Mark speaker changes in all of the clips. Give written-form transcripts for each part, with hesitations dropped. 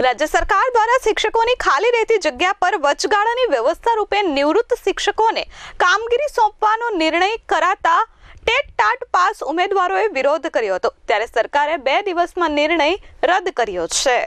Speaker 1: રાજ્ય સરકાર દ્વારા શિક્ષકોની ખાલી રહેતી જગ્યા પર વચગાળાની વ્યવસ્થા રૂપે નિવૃત્ત શિક્ષકોને કામગીરી સોંપવાનો નિર્ણય કરાતા ટેટ ટાટ પાસ ઉમેદવારોએ વિરોધ કર્યો હતો, ત્યારે સરકારે 2 દિવસમાં નિર્ણય રદ કર્યો છે।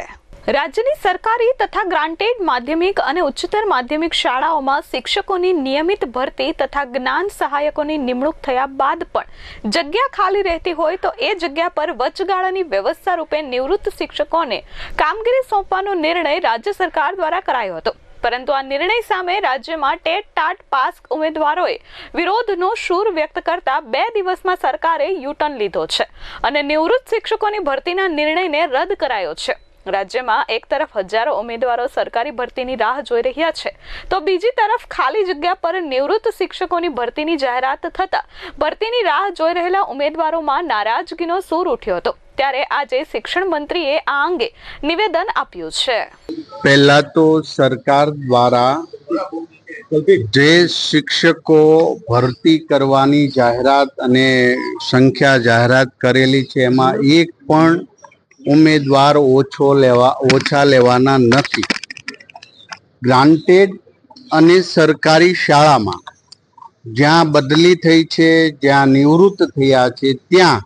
Speaker 1: રાજ્યની સરકારી તથા ગ્રાન્ટેડ માધ્યમિક અને ઉચ્ચતર માધ્યમિક શાળાઓમાં શિક્ષકોની નિયમિત ભરતી તથા જ્ઞાન સહાયકોની નિમણૂક થયા બાદ પણ જગ્યા ખાલી રહેતી હોય તો એ જગ્યા પર વચગાળાની વ્યવસ્થા રૂપે નિવૃત્ત શિક્ષકોને કામગીરી સોંપવાનો નિર્ણય રાજ્ય સરકાર દ્વારા કરાયો હતો, પરંતુ આ નિર્ણય સામે રાજ્યમાં ટેટ ટાટ પાસ ઉમેદવારોએ વિરોધનો સૂર વ્યક્ત કરતા 2 દિવસમાં સરકારે યુટર્ન લીધો છે અને નિવૃત્ત શિક્ષકોની ભરતીના નિર્ણયને રદ કરાયો છે। રાજ્યમાં એક તરફ હજારો ઉમેદવારો સરકારી ભરતીની રાહ જોઈ રહ્યા છે, તો બીજી તરફ ખાલી જગ્યા પર નિવૃત્ત શિક્ષકોની ભરતીની જાહેરાત થતા ભરતીની રાહ જોઈ રહેલા ઉમેદવારોમાં નારાજગીનો સૂર ઉઠ્યો હતો, ત્યારે આજે શિક્ષણ મંત્રીએ આ અંગે નિવેદન આપ્યું છે।
Speaker 2: પહેલા તો સરકાર દ્વારા જે શિક્ષકો ભરતી કરવાની જાહેરાત અને સંખ્યા જાહેરાત કરેલી છે એમાં એક પણ ઉમેદવાર ઓછા લેવાના નથી। ગ્રાન્ટેડ અને સરકારી શાળામાં જ્યાં બદલી થઈ છે, જ્યાં નિવૃત્ત થયા છે, ત્યાં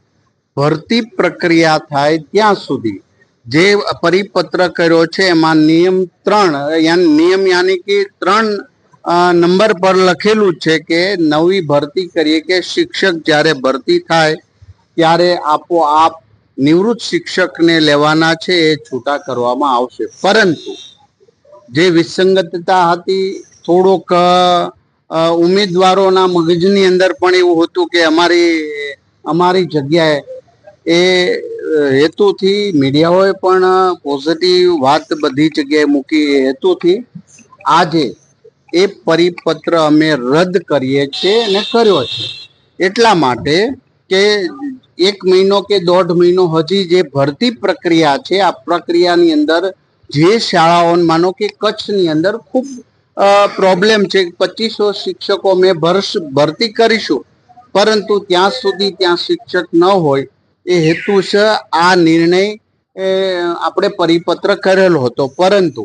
Speaker 2: ભરતી પ્રક્રિયા થાય ત્યાં સુધી જે પરિપત્ર કર્યો છે એમાં નિયમ 3 યાની કે 3 નંબર પર લખેલું છે કે નવી ભરતી કરીએ કે શિક્ષક જ્યારે ભરતી થાય ત્યારે આપોઆપ નિવૃત્ત શિક્ષકને લેવાના છે એ છૂટા કરવામાં આવશે, પરંતુ જે વિસંગતતા હતી, થોડોક ઉમેદવારોના મગજની અંદર પણ એવું હતું કે અમારી જગ્યાએ એ હેતુથી મીડિયાઓએ પણ પોઝિટિવ વાત બધી જગ્યાએ મૂકી એ હેતુથી આજે એ પરિપત્ર અમે રદ કરીએ છીએ અને કર્યો છે એટલા માટે કે 1 મહિનો કે 1.5 મહિનો હજી જે ભરતી પ્રક્રિયા છે આ પ્રક્રિયાની અંદર જે શાળાઓ માનો કે કચ્છની અંદર ખૂબ પ્રોબ્લેમ છે, 2500 શિક્ષકો અમે ભરતી કરીશું પરંતુ ત્યાં સુધી ત્યાં શિક્ષક ન હોય એ હેતુ છે આ નિર્ણય આપણે પરિપત્ર કરેલો હતો, પરંતુ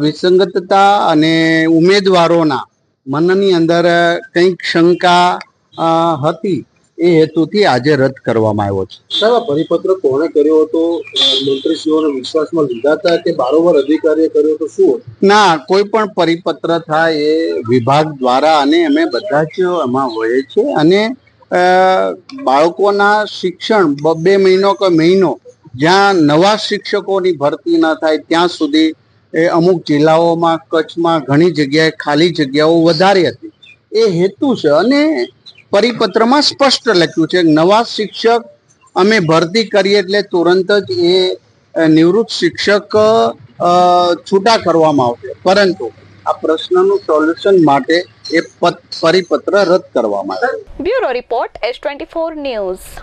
Speaker 2: વિસંગતતા અને ઉમેદવારોના મનની અંદર કંઈક શંકા હતી એ હેતુથી આજે રદ કરવામાં આવ્યો છે।
Speaker 3: સાહેબ, પરિપત્ર કોણે કર્યો હતો? મંત્રીશ્રીઓને વિશ્વાસમાં લીધા હતા કે બારોબાર અધિકારીએ કર્યો હતો? શું
Speaker 2: ના, કોઈ પણ પરિપત્ર થાય એ વિભાગ દ્વારા અને અમે બધા જ એમાં હોઈએ છીએ અને બાળકોના શિક્ષણ 2 મહિનો કે મહિનો જ્યાં નવા શિક્ષકોની ભરતી ન થાય ત્યાં સુધી એ અમુક જિલ્લાઓમાં કચ્છમાં ઘણી જગ્યાએ ખાલી જગ્યાઓ વધારે હતી એ હેતુ છે અને પરિપત્રમાં સ્પષ્ટ લખ્યું છે નવા શિક્ષક અમે ભરતી કરીએ એટલે તુરંત જ એ નિવૃત્ત શિક્ષક છૂટા કરવામાં આવશે, પરંતુ આ પ્રશ્નનું સોલ્યુશન માટે એ પરિપત્ર રદ કરવામાં આવે।
Speaker 1: Bureau report S24 news.